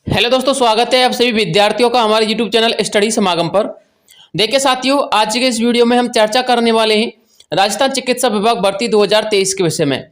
Hello दोस्तों, स्वागत है आप सभी विद्यार्थियों का हमारे यूट्यूब चैनल स्टडी समागम पर। देखिए साथियों, आज के इस वीडियो में हम चर्चा करने वाले हैं राजस्थान चिकित्सा विभाग भर्ती 2023 के विषय में।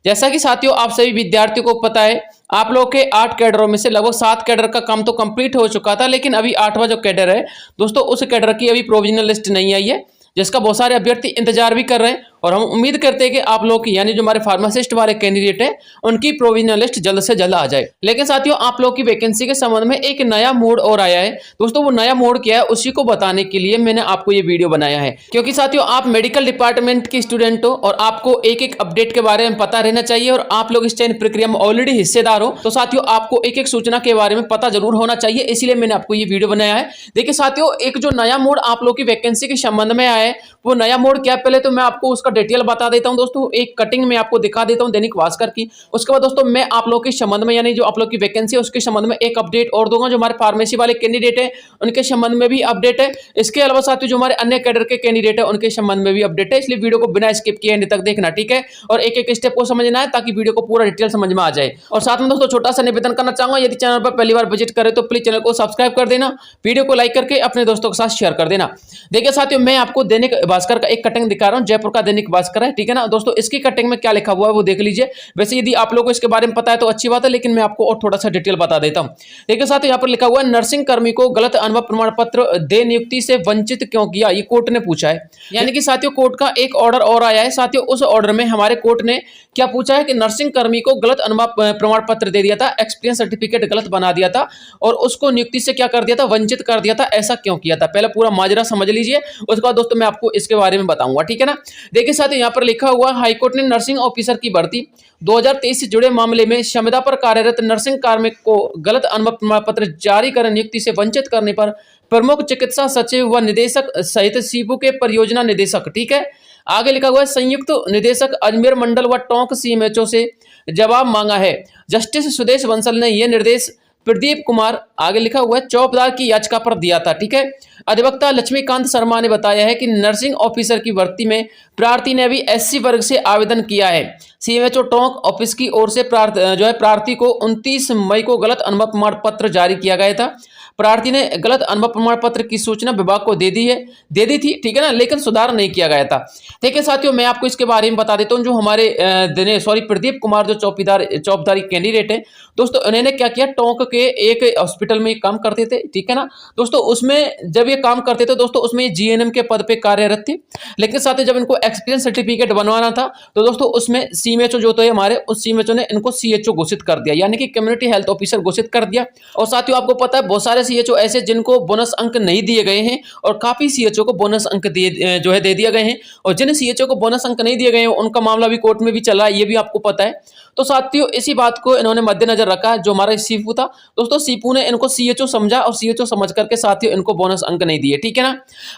जैसा कि साथियों आप सभी विद्यार्थियों को पता है, आप लोग के 8 कैडरों में से लगभग 7 कैडर का काम तो कंप्लीट हो चुका था, लेकिन अभी 8वां जो कैडर है दोस्तों, उस कैडर की अभी प्रोविजनल लिस्ट नहीं आई है, जिसका बहुत सारे अभ्यर्थी इंतजार भी कर रहे हैं। और हम उम्मीद करते हैं कि आप लोग की यानी जो हमारे फार्मासिस्ट वाले कैंडिडेट हैं उनकी प्रोविजनल लिस्ट जल्द से जल्द आ जाए। लेकिन साथियों, आप लोग की वैकेंसी के संबंध में एक नया मोड और आया है दोस्तों। वो नया मोड क्या है उसी को बताने के लिए मैंने आपको ये वीडियो बनाया है, क्योंकि साथियों आप मेडिकल डिपार्टमेंट के स्टूडेंट हो और आपको एक एक अपडेट के बारे में पता रहना चाहिए। और आप लोग इस चयन प्रक्रिया में ऑलरेडी हिस्सेदार हो, तो साथियों आपको एक एक सूचना के बारे में पता जरूर होना चाहिए, इसीलिए मैंने आपको ये वीडियो बनाया है। देखिए साथियों, एक जो नया मोड आप लोग की वैकेंसी के संबंध में आया है, वो नया मोड क्या है पहले तो मैं आपको उसका डिटेल बता देता हूं दोस्तों। एक कटिंग में आपको दिखा देता हूं दैनिक भास्कर की। उसके बाद दोस्तों मैं आप लोग के संबंध में यानी जो आप लोग की वैकेंसी है उसके संबंध में एक अपडेट और दूंगा। जो हमारे फार्मेसी वाले कैंडिडेट है उनके संबंध में भी अपडेट है। इसके अलावा साथियों जो हमारे अन्य कैडर के कैंडिडेट है उनके संबंध में भी अपडेट है, इसलिए वीडियो को बिना स्किप किए एंड तक देखना, ठीक है। और एक एक स्टेप को समझना है ताकि वीडियो को पूरा डिटेल समझ में आ जाए। और साथ में दोस्तों छोटा सा निवेदन करना चाहूंगा, यदि चैनल पर पहली बार विजिट करें तो प्लीज चैनल को सब्सक्राइब कर देना, वीडियो को लाइक करके अपने दोस्तों के साथ शेयर कर देना। देखिए साथियों, मैं आपको दैनिक भास्कर का एक कटिंग दिखा रहा हूं, जयपुर का दैनिक भास्कर है, ठीक है ना दोस्तों। इसकी कटिंग में क्या लिखा हुआ है वो देख लीजिए। वैसे यदि आप लोगों को इसके बारे में पता है तो अच्छी बात है, लेकिन मैं आपको और थोड़ा सा डिटेल बता देता हूं। देखिए साथियों, यहाँ पर लिखा हुआ है नर्सिंग कर्मी को गलत अनुभव प्रमाण पत्र दे नियुक्ति से वंचित क्यों किया, ये कोर्ट ने पूछा है। यानी कि साथियों कोर्ट का एक ऑर्डर और आया है। साथियों उस ऑर्डर में हमारे कोर्ट ने क्या पूछा है कि नर्सिंग कर्मी को गलत अनुभव प्रमाण पत्र दे दिया था, एक्सपीरियंस सर्टिफिकेट गलत बना दिया था और उसको नियुक्ति से क्या कर दिया था, वंचित कर दिया था। ऐसा क्यों किया था, पहले पूरा माजरा समझ लीजिए, उसके बाद दोस्तों मैं आपको इसके बारे में बताऊंगा, ठीक है ना। देखिए साथियों, यहाँ पर लिखा हुआ हाईकोर्ट ने नर्सिंग ऑफिसर की भर्ती 2023 से जुड़े मामले में संविदा पर कार्यरत नर्सिंग कार्मिक को गलत अनुभव प्रमाण पत्र जारी कर नियुक्ति से वंचित करने पर प्रमुख चिकित्सा सचिव व निदेशक सहित सीपू के परियोजना निदेशक, ठीक है। आगे लिखा हुआ है संयुक्त निदेशक अजमेर मंडल व टोंक सीएमएचओ से जवाब मांगा है। जस्टिस सुदेश बंसल ने यह निर्देश प्रदीप कुमार, आगे लिखा हुआ है, चौकीदार की याचिका पर दिया था, ठीक है। अधिवक्ता लक्ष्मीकांत शर्मा ने बताया है कि नर्सिंग ऑफिसर की भर्ती में प्रार्थी ने भी एससी वर्ग से आवेदन किया है। सीएमएचओ टोंक ऑफिस की ओर से प्रार्थी को 29 मई को गलत अनुभव प्रमाण पत्र जारी किया गया था। प्रार्थी ने गलत अनुभव प्रमाण पत्र की सूचना विभाग को दे दी थी, ठीक है ना, लेकिन सुधार नहीं किया गया था। ठीक है साथियों, मैं आपको इसके बारे में बता देता हूं। जो हमारे प्रदीप कुमार जो चौकीदारी कैंडिडेट है दोस्तों, उन्होंने क्या किया, टोंक के एक हॉस्पिटल में काम करते थे, ठीक है ना दोस्तों। उसमें जब ये काम करते थे दोस्तों, उसमें जीएनएम के पद पे कार्यरत थे। लेकिन साथ ही जब इनको एक्सपीरियंस सर्टिफिकेट बनवाना था तो दोस्तों उसमें सीएमएचओ जो तो हमारे उस सीएमएचओ ने इनको सीएचओ घोषित कर दिया, यानी कि कम्युनिटी हेल्थ ऑफिसर घोषित कर दिया। और साथियों आपको पता है बहुत सारे सीएचओ ऐसे जिनको बोनस अंक नहीं दिए गए हैं और काफी सीएचओ को बोनस अंक दे दिए गए हैं। और जिन सीएचओ को बोनस अंक नहीं दिए गए हैं उनका मामला भी कोर्ट में भी चला है, ये भी आपको पता है। तो साथियों इसी बात को इन्होंने मद्देनजर रखा। जो हमारा सीपू था दोस्तों, सीपू ने इनको सीएचओ समझा और सीएचओ समझ करके साथियों इनको बोनस अंक नहीं दिए, ठीक है ना।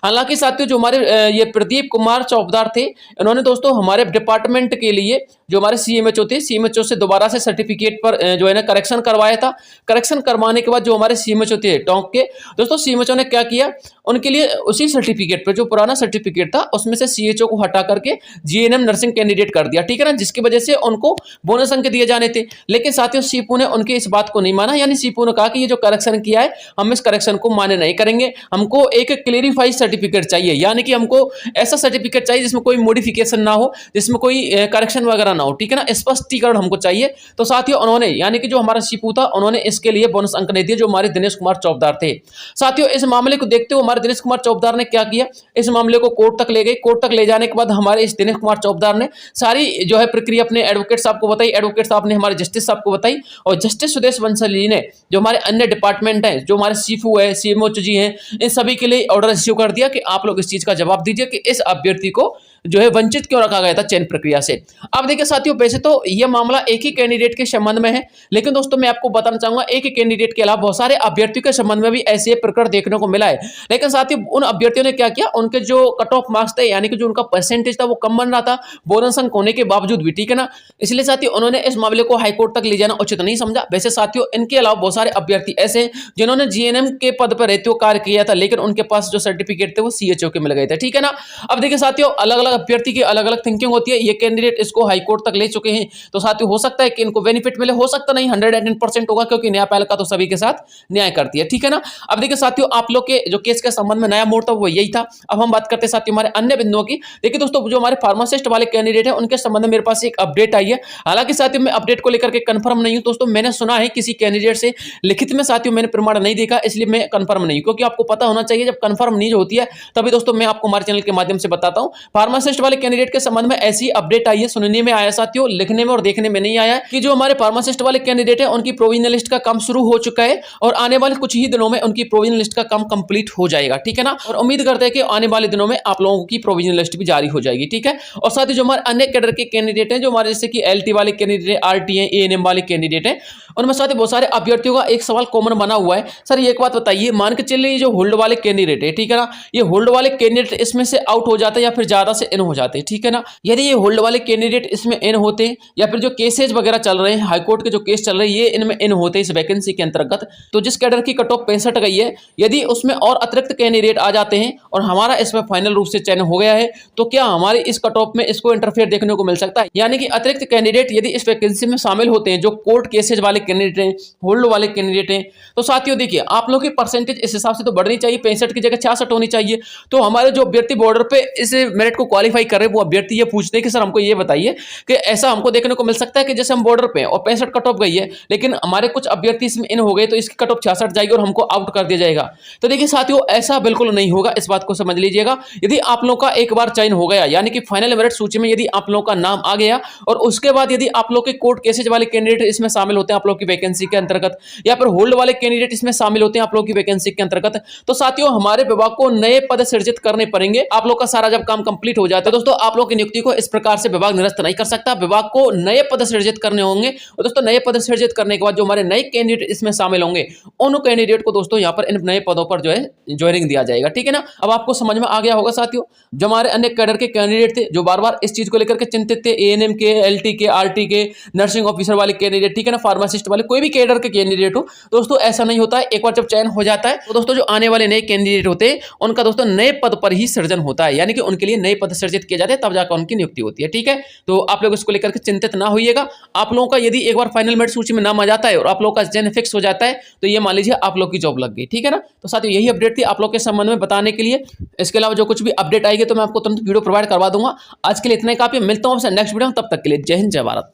हालांकि साथियों जो हमारे ये प्रदीप कुमार चौकीदार थे, इन्होंने दोस्तों हमारे डिपार्टमेंट के लिए जो हमारे सीएमएचओ थे, सीएमएचओ से दोबारा से सर्टिफिकेट पर जो है ना करेक्शन करवाया था। करेक्शन करवाने के बाद जो हमारे सीएमएचओ थे टोंक के दोस्तों, सीएमएचओ ने क्या किया, उनके लिए उसी सर्टिफिकेट पर जो पुराना सर्टिफिकेट था उसमें से सीएचओ को हटा करके जीएनएम नर्सिंग कैंडिडेट कर दिया, ठीक है ना, जिसकी वजह से उनको बोनस अंक दिए जाने थे। लेकिन साथियों सीपू ने उनकी इस बात को नहीं माना, यानी सीपू ने कहा कि ये जो करेक्शन किया है हम इस करेक्शन को मान्य नहीं करेंगे, हमको एक क्लेरिफाइड सर्टिफिकेट चाहिए, यानी कि हमको ऐसा सर्टिफिकेट चाहिए जिसमें कोई मॉडिफिकेशन ना हो, जिसमें कोई करेक्शन वगैरह ना हो, ठीक है ना, स्पष्टीकरण हमको चाहिए। तो साथियों उन्होंने यानी कि जो हमारा सीपू था उन्होंने इसके लिए बोनस अंक नहीं दिए, जो हमारे दिनेश कुमार चौकीदार थे। साथियों इस मामले को देखते हुए हमारे दिनेश कुमार चौकीदार ने क्या किया, इस मामले को कोर्ट तक ले गए। कोर्ट तक ले जाने के बाद हमारे इस दिनेश कुमार चौकीदार ने सारी जो है प्रक्रिया अपने एडवोकेट साहब को बताई, एडवोकेट साहब ने हमारे जस्टिस साहब को बताई और जस्टिस सुदेश बंसल जी ने जो हमारे अन्य डिपार्टमेंट हैं, जो हमारे सीपू है, सीएमओच जी हैं, इन सभी के लिए ऑर्डर इश्यू कर दिया कि आप लोग इस चीज का जवाब दीजिए कि इस अभ्यर्थी को जो है वंचित क्यों रखा गया था चयन प्रक्रिया से। अब देखिए साथियों, वैसे तो यह मामला एक ही कैंडिडेट के संबंध में है, लेकिन दोस्तों मैं आपको बताना चाहूंगा एक ही कैंडिडेट के अलावा बहुत सारे अभ्यर्थियों के संबंध में भी ऐसे प्रकरण देखने को मिला है। लेकिन साथियों उन अभ्यर्थियों ने क्या किया, उनके जो कट ऑफ मार्क्स थे यानी कि जो उनका परसेंटेज था वो कम बन रहा था बोनस अंक होने के बावजूद भी, ठीक है ना। इसलिए साथियों उन्होंने इस मामले को हाईकोर्ट तक ले जाना उचित नहीं समझा। वैसे साथियों इनके अलावा बहुत सारे अभ्यर्थी ऐसे हैं जिन्होंने जीएनएम के पद पर रहते हुए कार्य किया था, लेकिन उनके पास जो सर्टिफिकेट थे वो सीएचओ के मिल गए थे, ठीक है ना। अब देखिए साथियों अलग अलग अभ्यर्थी की अलग अलग थिंकिंग होती है। ये कैंडिडेट इसको हाई कोर्ट तक ले चुके हैं, तो साथियों हो सकता है कि इनको बेनिफिट मिले, हो सकता नहीं 110% होगा, क्योंकि न्यायपालिका तो सभी के साथ न्याय करती है, ठीक है ना। अब देखिए साथियों, आप लोग के जो केस के संबंध में नया मोड़ था वो यही था। अब हम बात करते हैं साथियों हमारे अन्य बिंदुओं की। देखिए दोस्तों, जो हमारे फार्मासिस्ट वाले कैंडिडेट है उनके संबंध में मेरे पास एक अपडेट आई है। हालांकि साथियों मैं अपडेट को लेकर के कंफर्म नहीं हूं दोस्तों, मैंने सुना है किसी कैंडिडेट से, लिखित में साथियों मैंने प्रमाण नहीं देखा, इसलिए मैं कंफर्म नहीं, क्योंकि आपको पता होना चाहिए जब कंफर्म न्यूज होती है तभी दोस्तों मैं आपको हमारे चैनल के माध्यम से बताता हूं। फार्मासिस्ट वाले कैंडिडेट के संबंध में ऐसी अपडेट आई है, सुनने में आया साथियों, लिखने में और देखने में नहीं आया कि जो हमारे फार्मासिस्ट वाले कैंडिडेट है उनकी प्रोविजनल लिस्ट का काम शुरू हो चुका है और आने वाले कुछ ही दिनों में उनकी प्रोविजनल लिस्ट का काम कंप्लीट हो जाएगा, ठीक है ना। और उम्मीद करते हैं कि आने वाले दिनों में आप लोगों की प्रोविजनल लिस्ट भी जारी हो जाएगी, ठीक है। और साथ ही जो हमारे अन्य कैडर के कैंडिडेट हैं, जो हमारे जैसे कि एलटी वाले कैंडिडेट है, आरटी है, एएनएम वाले कैंडिडेट हैं, उनमें साथ ही बहुत सारे अभ्यर्थियों का एक सवाल कॉमन बना हुआ है। सर ये एक बात बताइए, मान के चलिए जो होल्ड वाले कैंडिडेट है, ठीक है ना, ये होल्ड वाले कैंडिडेट इसमें से आउट हो जाते हैं या फिर ज्यादा से इन हो जाते हैं, ठीक है ना। यदि ये होल्ड वाले कैंडिडेट इसमें इन होते हैं या फिर जो केसेज वगैरह चल रहे हैं, हाईकोर्ट के जो केस चल रहे हैं, ये इनमें इन होते हैं इस वैकेंसी के अंतर्गत, तो जिस कैडर की कट ऑफ 65 गई है, यदि उसमें और अतिरिक्त कैंडिडेट आ जाते हैं और हमारा इसमें फाइनल रूप से चयन हो गया है, तो क्या हमारे इस कट ऑफ में इसको इंटरफेयर देखने को मिल सकता है। यानी कि अतिरिक्त कैंडिडेट यदि इस वैकेंसी में शामिल होते हैं, जो कोर्ट केसेज वाले कैंडिडेट हैं, होल्ड वाले कैंडिडेट हैं, तो साथियों देखिए आप लोग की परसेंटेज इस हिसाब से तो बढ़नी चाहिए, 65 की जगह 66 होनी चाहिए। तो हमारे जो अभ्यर्थी बॉर्डर पे इस मेरिट को क्वालिफाई कर रहे हैं, वो अभ्यर्थी ये पूछते हैं कि सर हमको ये बताइए कि ऐसा हमको देखने को मिल सकता है कि जैसे हम बॉर्डर पे और 65 कट ऑफ गई है, लेकिन हमारे कुछ अभ्यर्थी इसमें इन हो गए, तो इसकी कट ऑफ 66 जाएगी और हमको आउट कर दिया जाएगा। तो देखिए साथियों, ऐसा बिल्कुल नहीं होगा, इस बात को समझ लीजिएगा। यदि आप लोग का एक बार चयन हो गया, यानी कि फाइनल मेरिट सूची में यदि आप लोग का नाम आ गया और उसके बाद यदि आप लोग के कोर्ट केसेज वाले कैंडिडेट इसमें शामिल होते हैं आप लोग की वैकेंसी के अंतर्गत, या फिर होल्ड वाले कैंडिडेट इसमें शामिल होते हैं आप लोग की वैकेंसी के अंतर्गत, तो साथियों हमारे विभाग को नए पद सृजित करने पड़ेंगे। आप लोग का सारा जब काम कंप्लीट हो जाता है दोस्तों, आप लोग की नियुक्ति को इस प्रकार से विभाग निरस्त नहीं कर सकता, विभाग को नए पद सृजित करने होंगे। और दोस्तों नए पद सृजित करने के बाद जो हमारे नए कैंडिडेट इसमें शामिल होंगे, उन कैंडिडेट को दोस्तों यहाँ पर इन नए पदों पर जो है ज्वाइनिंग दिया जाएगा, ठीक है ना। अब आपको समझ में आ गया होगा साथियों। जो हमारे अन्य कैडर के कैंडिडेट थे, जो बार बार इस चीज को लेकर के चिंतित थे, एएनएम के, एलटी के, आरटी के, नर्सिंग ऑफिसर वाले कैंडिडेट, ठीक है ना, फार्मासिस्ट वाले, कोई भी कैडर के कैंडिडेट हो दोस्तों, ऐसा नहीं होता है। एक बार जब चयन हो जाता है तो दोस्तों जो आने वाले नए कैंडिडेट होते हैं उनका दोस्तों नए पद पर ही सृजन होता है, यानी कि उनके लिए नए पद सृजित किए जाते हैं, तब जाकर उनकी नियुक्ति होती है, ठीक है। तो आप लोग इसको लेकर के चिंतित ना होइएगा। आप लोगों का यदि एक बार फाइनल मेरिट सूची में नाम आ जाता है और आप लोगों का चयन फिक्स हो जाता है, तो ये मान लीजिए आप लोग की जॉब लग गई, ठीक है ना। तो साथियों यही अपडेट थी आप लोग के संबंध में बताने के लिए। इसके अलावा जो कुछ भी अपडेट आएगी तो मैं आपको तुरंत वीडियो प्रोवाइड करवा दूंगा। आज के लिए इतना ही काफी, मिलता हूं आपसे नेक्स्ट वीडियो में, तब तक के लिए जय हिंद जय भारत।